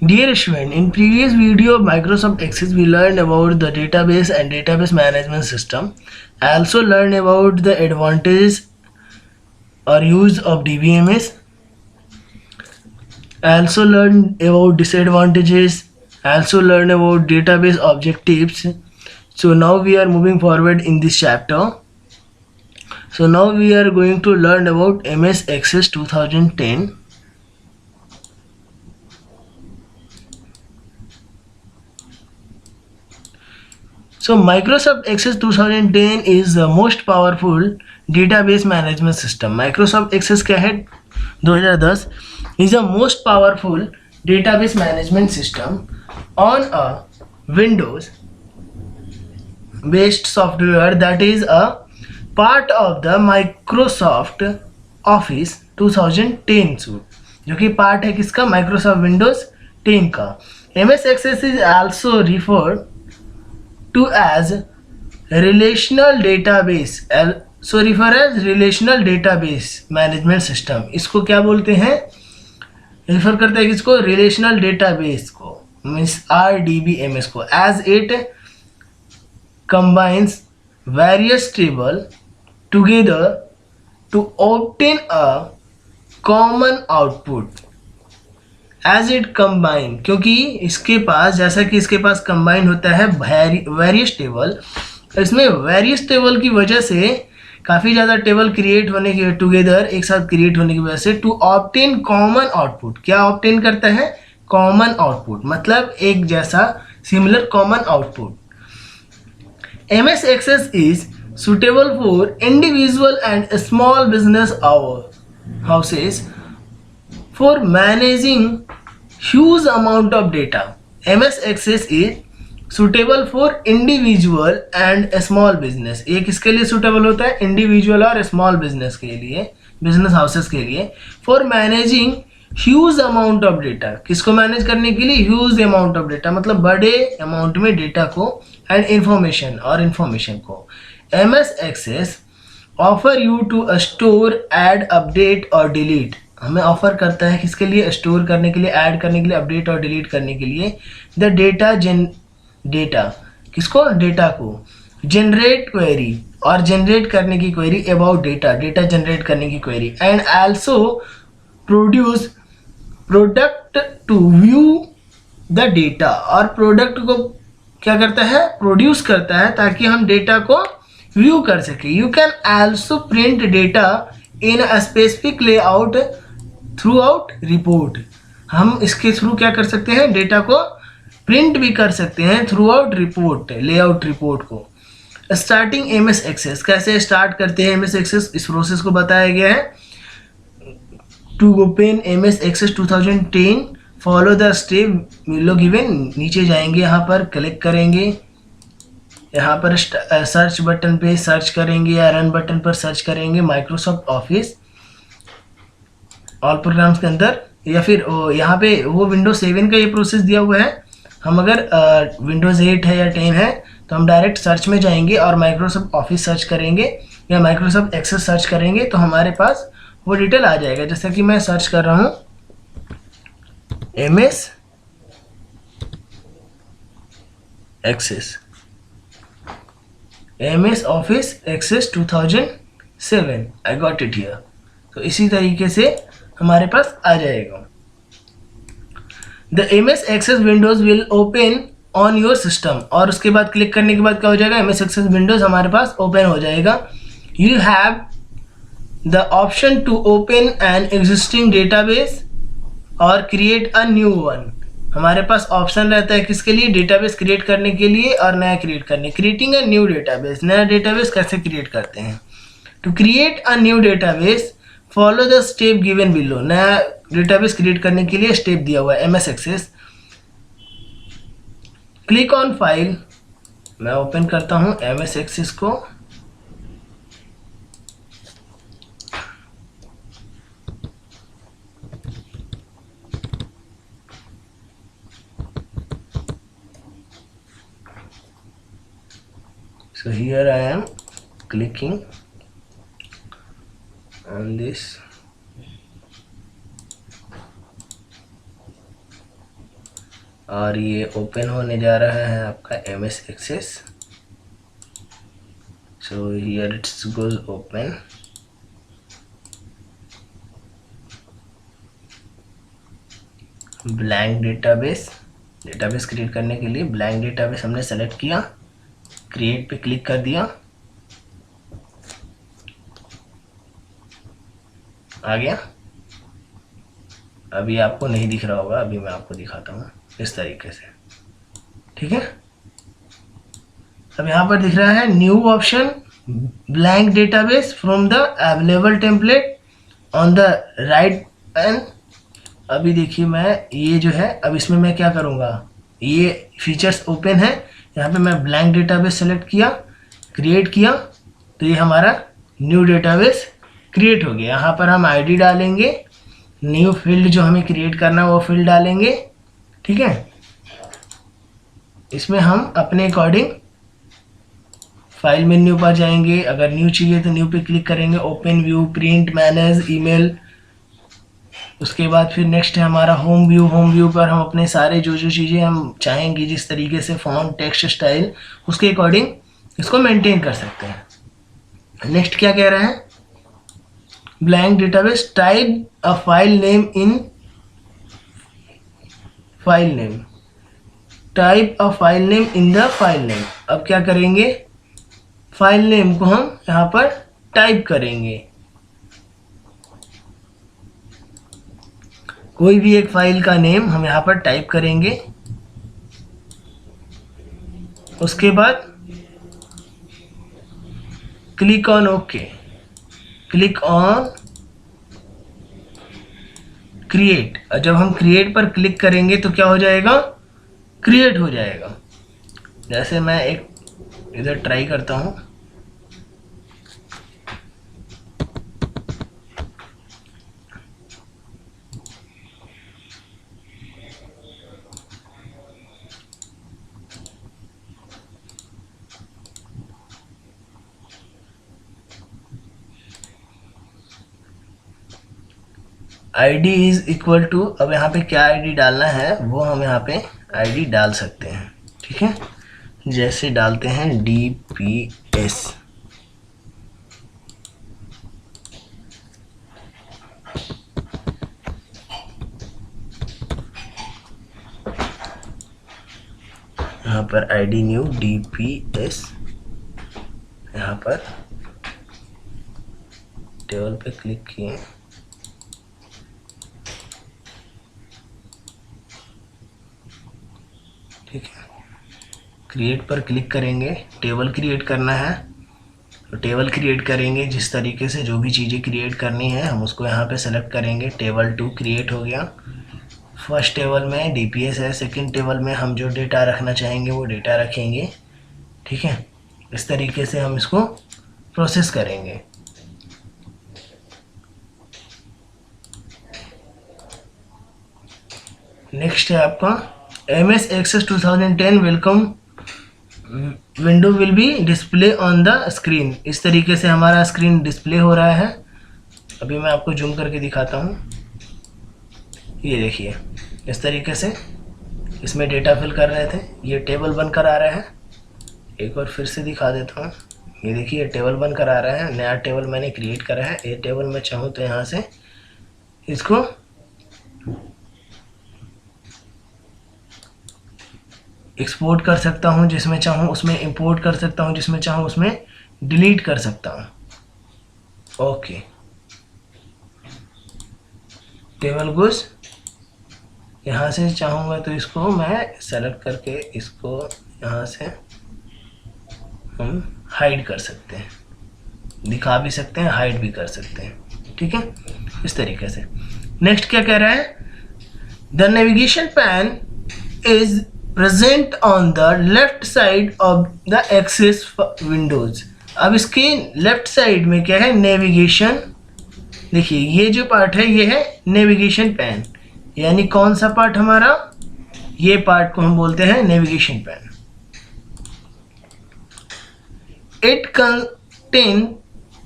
Dear student, in previous video of Microsoft Access, we learned about the database and database management system. I also learned about the advantages or use of DBMS. I also learned about disadvantages. I also learned about database objectives. So now we are moving forward in this chapter. So now we are going to learn about MS Access 2010. So Microsoft Access 2010 is the most powerful database management system. Microsoft Access क्या है 2010 is the most powerful database management system on a Windows based software that is a part of the Microsoft Office 2010 suite, जो कि part है किसका Microsoft Windows 10 का. MS Access is also referred to as relational database, so refer as relational database management system. इसको क्या बोलते हैं, refer करता है किसको, रिलेशनल डेटाबेस को, मीन्स RDBMS को, as it combines various table together to obtain a common output. As it combine, क्योंकि इसके पास, जैसा कि इसके पास कंबाइन होता है वेरियस टेबल, इसमें वेरियस टेबल की वजह से काफ़ी ज़्यादा टेबल क्रिएट होने की, टुगेदर एक साथ क्रिएट होने की वजह से, टू ऑब्टेन कॉमन आउटपुट. क्या ऑब्टेन करता है, कॉमन आउटपुट, मतलब एक जैसा similar common output. MS Access is suitable for individual and small business houses for managing huge amount of data. MS Access is suitable for individual and small business. ये किसके लिए suitable होता है, individual और small business के लिए, business houses के लिए. For managing huge amount of data, किसको manage करने के लिए, huge amount of data, मतलब बड़े amount में data को and information और information को. MS Access offer you to store, add, update और delete. हमें ऑफर करता है किसके लिए, स्टोर करने के लिए, ऐड करने के लिए, अपडेट और डिलीट करने के लिए. द डेटा किसको, डेटा को, जनरेट क्वेरी और जनरेट करने की query about data, data generate करने की query, and also produce product to view the data, और प्रोडक्ट को क्या करता है, प्रोड्यूस करता है ताकि हम डेटा को व्यू कर सके. You can also print data in a specific layout through out report. हम इसके थ्रू क्या कर सकते हैं, डेटा को प्रिंट भी कर सकते हैं through out report, layout report को. स्टार्टिंग MS Access, कैसे स्टार्ट करते हैं MS Access, इस प्रोसेस को बताया गया है. To open MS Access 2010 follow the step below given. नीचे जाएंगे, यहाँ पर क्लिक करेंगे, यहाँ पर सर्च बटन पे सर्च करेंगे या रन बटन पर सर्च करेंगे माइक्रोसॉफ्ट ऑफिस ऑल प्रोग्राम्स के अंदर, या फिर यहाँ पे वो विंडोज 7 का ये प्रोसेस दिया हुआ है. हम अगर विंडोज 8 है या 10 है तो हम डायरेक्ट सर्च में जाएंगे और माइक्रोसॉफ्ट ऑफिस सर्च करेंगे या माइक्रोसॉफ्ट एक्सेस सर्च करेंगे तो हमारे पास वो डिटेल आ जाएगा. जैसा कि मैं सर्च कर रहा हूँ MS Access, MS Office Access 2007, I got it here. तो इसी तरीके से हमारे पास आ जाएगा. The MS Access Windows will open on your system, और उसके बाद क्लिक करने के बाद क्या हो जाएगा, MS Access Windows हमारे पास ओपन हो जाएगा. You have the option to open an existing database और create a new one. हमारे पास ऑप्शन रहता है किसके लिए, डेटाबेस क्रिएट करने के लिए और नया क्रिएट करने. क्रिएटिंग अ न्यू डेटाबेस, नया डेटाबेस कैसे क्रिएट करते हैं. To create a new database follow the step given below. नया डेटाबेस क्रिएट करने के लिए स्टेप दिया हुआ है MS Access. Click on file, मैं ओपन करता हूँ MS Access को. So here I am clicking on this. और ये ओपन होने जा रहा है आपका MS Access. So here it's goes open. Blank database create करने के लिए ब्लैंक डेटाबेस हमने सेलेक्ट किया, क्रिएट पे क्लिक कर दिया, आ गया। अभी आपको नहीं दिख रहा होगा, अभी मैं आपको दिखाता हूँ इस तरीके से, ठीक है। अब यहाँ पर दिख रहा है new option blank database from the available template on the right and. अभी देखिए मैं ये जो है, अब इसमें मैं क्या करूँगा, ये फीचर्स ओपन है, यहाँ पे मैं ब्लैंक डेटाबेस सेलेक्ट किया, क्रिएट किया, तो ये हमारा न्यू डेटाबेस क्रिएट हो गया। यहाँ पर हम आईडी डालेंगे, न्यू फील्ड जो हमें क्रिएट करना है वो फील्ड डालेंगे, ठीक है। इसमें हम अपने अकॉर्डिंग फाइल मेन्यू पर जाएंगे, अगर न्यू चाहिए तो न्यू पे क्लिक करेंगे, open view, print, manage, email. उसके बाद फिर नेक्स्ट है हमारा होम व्यू। होम व्यू पर हम अपने सारे जो जो चीज़ें हम चाहेंगे, जिस तरीके से फॉन्ट, टेक्स्ट स्टाइल, उसके अकॉर्डिंग इसको मेंटेन कर सकते हैं। नेक्स्ट क्या कह रहा है, blank database, type a file name in file name, type a file name in the file name. अब क्या करेंगे, फाइल नेम को हम यहाँ पर टाइप करेंगे, कोई भी एक फाइल का नेम हम यहाँ पर टाइप करेंगे। उसके बाद click on okay, click on create. जब हम क्रिएट पर क्लिक करेंगे तो क्या हो जाएगा, क्रिएट हो जाएगा। जैसे मैं एक इधर ट्राई करता हूँ, आईडी इज इक्वल टू, अब यहाँ पे क्या आईडी डालना है वो हम यहाँ पे आईडी डाल सकते हैं, ठीक है। जैसे डालते हैं DPS, यहाँ पर आईडी न्यू DPS, यहाँ पर टेबल पे क्लिक किए, ठीक है। क्रिएट पर क्लिक करेंगे, टेबल क्रिएट करना है तो टेबल क्रिएट करेंगे। जिस तरीके से जो भी चीज़ें क्रिएट करनी है हम उसको यहाँ पे सेलेक्ट करेंगे। टेबल 2 क्रिएट हो गया। फर्स्ट टेबल में DPS है, सेकंड टेबल में हम जो डेटा रखना चाहेंगे वो डेटा रखेंगे, ठीक है। इस तरीके से हम इसको प्रोसेस करेंगे। नेक्स्ट है आपका MS Access 2010 welcome window will be display on the screen. इस तरीके से हमारा स्क्रीन डिस्प्ले हो रहा है। अभी मैं आपको जूम करके दिखाता हूँ, ये देखिए इस तरीके से इसमें डेटा फिल कर रहे थे, ये टेबल बनकर आ रहा है। एक बार फिर से दिखा देता हूँ, ये देखिए टेबल बनकर आ रहा है। नया टेबल मैंने क्रिएट करा है। ये टेबल मैं चाहूँ तो यहाँ से इसको एक्सपोर्ट कर सकता हूँ, जिसमें चाहूँ उसमें इंपोर्ट कर सकता हूँ, जिसमें चाहूँ उसमें डिलीट कर सकता हूँ। ओके, टेबल गोज, यहाँ से चाहूँगा तो इसको मैं सेलेक्ट करके इसको यहाँ से हम हाइड कर सकते हैं, दिखा भी सकते हैं, हाइड भी कर सकते हैं, ठीक है, इस तरीके से। नेक्स्ट क्या कह रहा है, the navigation pane is present on the left side of the Access windows. अब इसके लेफ्ट साइड में क्या है, नेविगेशन। देखिए ये जो पार्ट है ये है नेविगेशन पैन, यानी कौन सा पार्ट हमारा, ये पार्ट को हम बोलते हैं navigation pan. It contain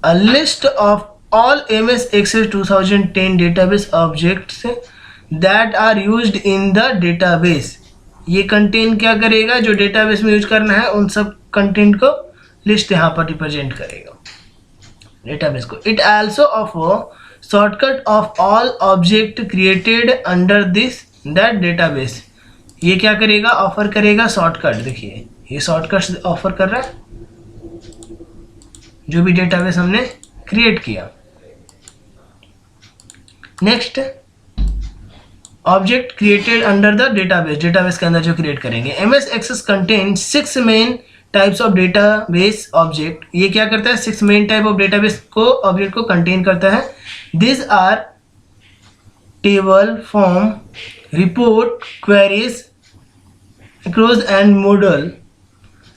a list of all MS Access 2010 database objects that are used in the database। ये कंटेंट क्या करेगा, जो डेटाबेस में यूज करना है उन सब कंटेंट को लिस्ट यहाँ पर रिप्रेजेंट करेगा डेटाबेस को. It also offer shortcut of all object created under this that database. ये क्या करेगा, ऑफर करेगा शॉर्टकट. देखिए ये शॉर्टकट ऑफर कर रहा है जो भी डेटाबेस हमने क्रिएट किया. Next, object created under the database. Database के अंदर जो क्रिएट करेंगे. MS Access contain 6 main types of database object. ये क्या करता है, 6 मेन टाइप ऑफ डेटाबेस को ऑब्जेक्ट को कंटेन करता है. This are table, form, report, queries, across and model.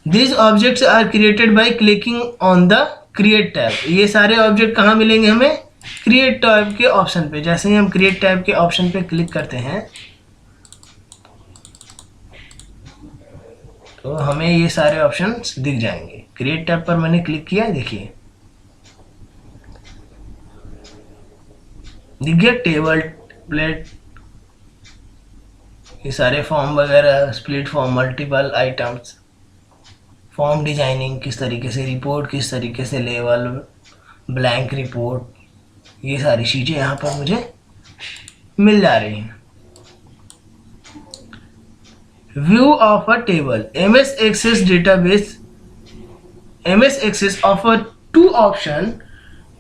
These objects are created by clicking on the create tab. ये सारे ऑब्जेक्ट कहाँ मिलेंगे हमें, क्रिएट टैब के ऑप्शन पे. जैसे ही हम क्रिएट टैब के ऑप्शन पे क्लिक करते हैं तो हमें ये सारे ऑप्शंस दिख जाएंगे. क्रिएट टैब पर मैंने क्लिक किया, देखिए दिख गया टेबल, प्लेट, ये सारे फॉर्म वगैरह, split form, multiple items, form designing किस तरीके से, रिपोर्ट किस तरीके से, लेवल, ब्लैंक रिपोर्ट, ये सारी चीज़ें यहाँ पर मुझे मिल जा रही हैं. View of a table. MS Access database. MS Access offer 2 options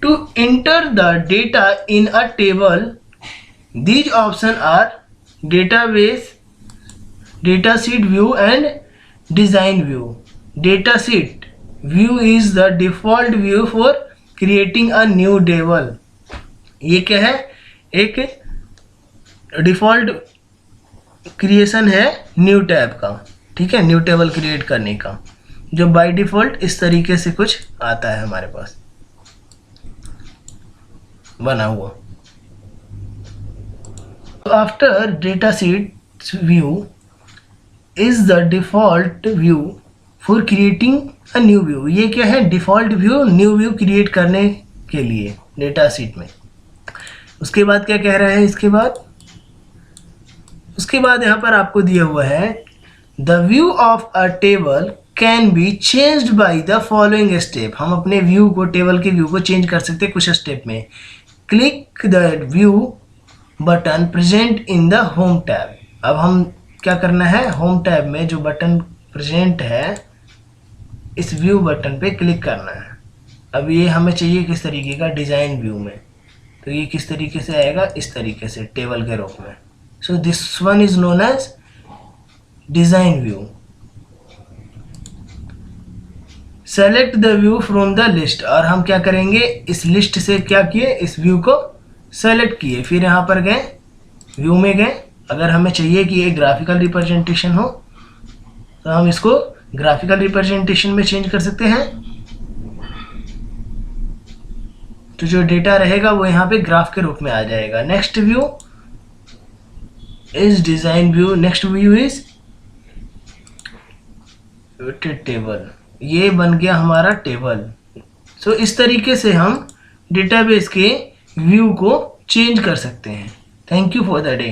to enter the data in a table. These options are database, datasheet view and design view. Datasheet view is the default view for creating a new table. ये क्या है, एक default creation है new tab का. ठीक है, new table create करने का, जो बाय डिफॉल्ट इस तरीके से कुछ आता है हमारे पास बना हुआ. After datasheet view is the default view for creating a new view. ये क्या है, default view new view create करने के लिए डेटा शीट में. उसके बाद क्या कह रहा है, उसके बाद यहाँ पर आपको दिया हुआ है the view of a table can be changed by the following step. हम अपने व्यू को, टेबल के व्यू को चेंज कर सकते हैं कुछ स्टेप में. Click the view button present in the home tab. अब हम क्या करना है, होम टैब में जो बटन प्रेजेंट है इस व्यू बटन पे क्लिक करना है. अब ये हमें चाहिए किस तरीके का, डिज़ाइन व्यू में. तो ये किस तरीके से आएगा, इस तरीके से टेबल के रूप में. So this one is known as design view. Select the view from the list. और हम क्या करेंगे, इस लिस्ट से क्या किए, इस व्यू को सेलेक्ट किए, फिर यहाँ पर गए, व्यू में गए. अगर हमें चाहिए कि ये ग्राफिकल रिप्रेजेंटेशन हो तो हम इसको ग्राफिकल रिप्रेजेंटेशन में चेंज कर सकते हैं. तो जो डेटा रहेगा वो यहाँ पे ग्राफ के रूप में आ जाएगा. Next view is design view. Next view is table. ये बन गया हमारा टेबल. सो इस तरीके से हम डेटाबेस के व्यू को चेंज कर सकते हैं. Thank you for the day.